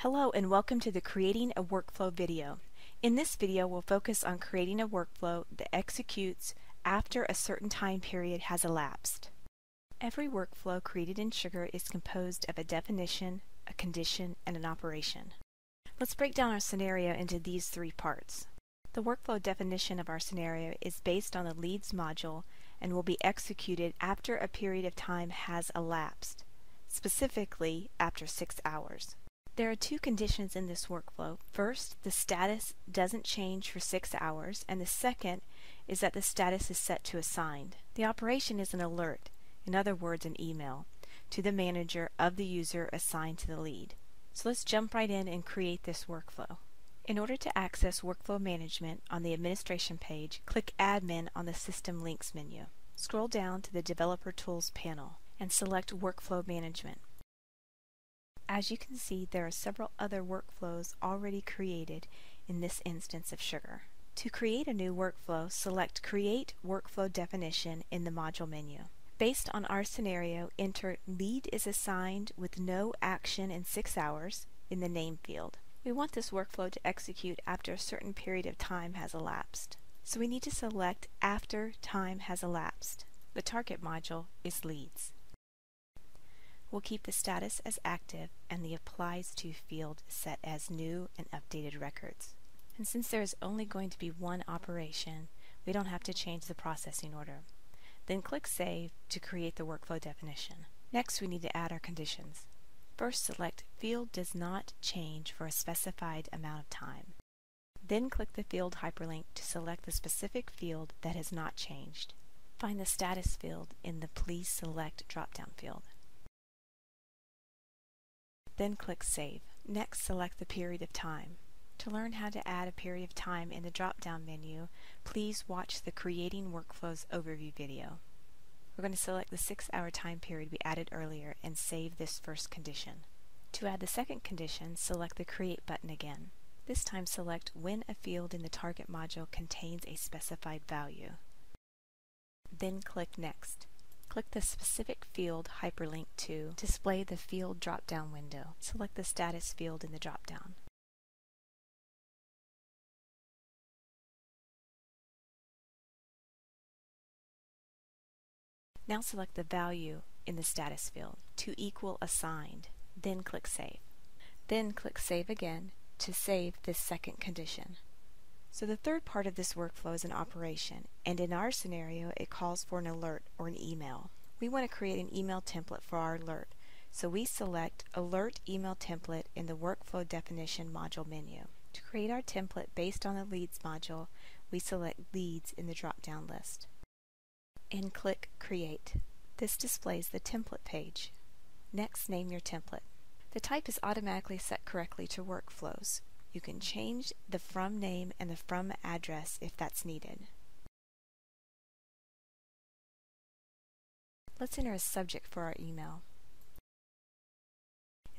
Hello and welcome to the Creating a Workflow video. In this video we'll focus on creating a workflow that executes after a certain time period has elapsed. Every workflow created in Sugar is composed of a definition, a condition, and an operation. Let's break down our scenario into these three parts. The workflow definition of our scenario is based on the leads module and will be executed after a period of time has elapsed, specifically after 6 hours. There are two conditions in this workflow. First, the status doesn't change for 6 hours, and the second is that the status is set to assigned. The operation is an alert, in other words an email, to the manager of the user assigned to the lead. So let's jump right in and create this workflow. In order to access Workflow Management on the Administration page, click Admin on the System Links menu. Scroll down to the Developer Tools panel and select Workflow Management. As you can see, there are several other workflows already created in this instance of Sugar. To create a new workflow, select Create Workflow Definition in the module menu. Based on our scenario, enter Lead is assigned with no action in 6 hours in the name field. We want this workflow to execute after a certain period of time has elapsed. So we need to select After Time Has Elapsed. The target module is Leads. We'll keep the status as active and the Applies To field set as new and updated records. And since there is only going to be one operation, we don't have to change the processing order. Then click Save to create the workflow definition. Next, we need to add our conditions. First, select Field Does Not Change for a specified amount of time. Then click the field hyperlink to select the specific field that has not changed. Find the status field in the Please Select drop-down field. Then click Save. Next, select the period of time. To learn how to add a period of time in the drop-down menu, please watch the Creating Workflows overview video. We're going to select the 6-hour time period we added earlier and save this first condition. To add the second condition, select the Create button again. This time select when a field in the target module contains a specified value. Then click Next. Click the specific field hyperlink to display the field drop-down window. Select the status field in the drop-down. Now select the value in the status field to equal assigned. Then click Save. Then click Save again to save this second condition. So the third part of this workflow is an operation, and in our scenario it calls for an alert or an email. We want to create an email template for our alert, so we select Alert Email Template in the Workflow Definition module menu. To create our template based on the Leads module, we select Leads in the drop-down list and click Create. This displays the template page. Next, name your template. The type is automatically set correctly to workflows. You can change the from name and the from address if that's needed. Let's enter a subject for our email.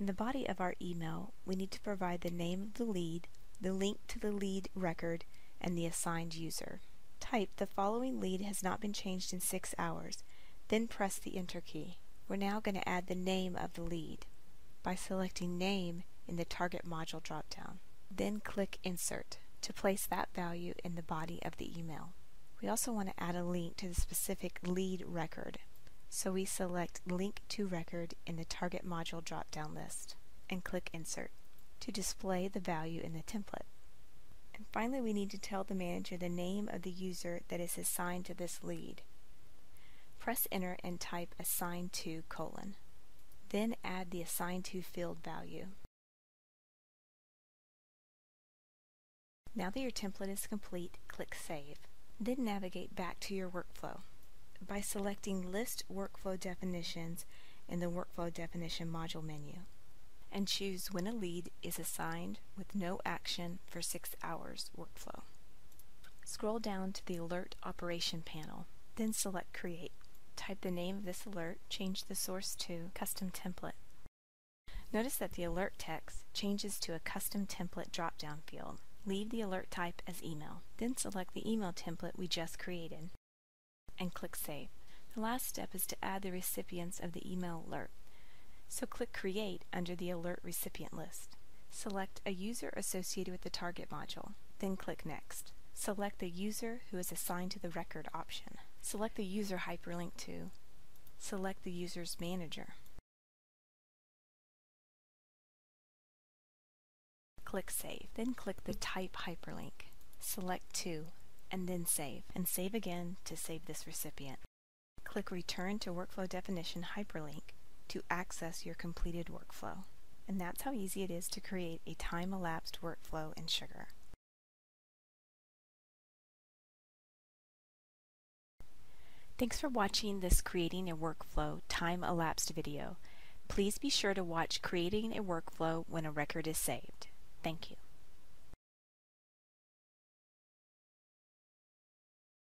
In the body of our email, we need to provide the name of the lead, the link to the lead record, and the assigned user. Type the following lead has not been changed in 6 hours, then press the Enter key. We're now going to add the name of the lead by selecting Name in the Target module dropdown. Then click Insert to place that value in the body of the email. We also want to add a link to the specific lead record, so we select Link to Record in the Target module drop-down list and click Insert to display the value in the template. And finally, we need to tell the manager the name of the user that is assigned to this lead. Press Enter and type Assigned to : then add the Assigned to field value. Now that your template is complete, click Save. Then navigate back to your workflow by selecting List Workflow Definitions in the Workflow Definition module menu, and choose When a Lead is Assigned with No Action for 6 hours workflow. Scroll down to the Alert Operation panel, then select Create. Type the name of this alert, change the source to Custom Template. Notice that the alert text changes to a Custom Template drop-down field. Leave the alert type as email. Then select the email template we just created and click Save. The last step is to add the recipients of the email alert. So click Create under the Alert Recipient list. Select a user associated with the target module, then click Next. Select the user who is assigned to the record option. Select the user hyperlinked to. Select the user's manager. Click Save, then click the Type hyperlink. Select To, and then Save, and save again to save this recipient. Click Return to Workflow Definition hyperlink to access your completed workflow. And that's how easy it is to create a time-elapsed workflow in Sugar. Thanks for watching this Creating a Workflow time-elapsed video. Please be sure to watch Creating a Workflow when a record is saved. Thank you.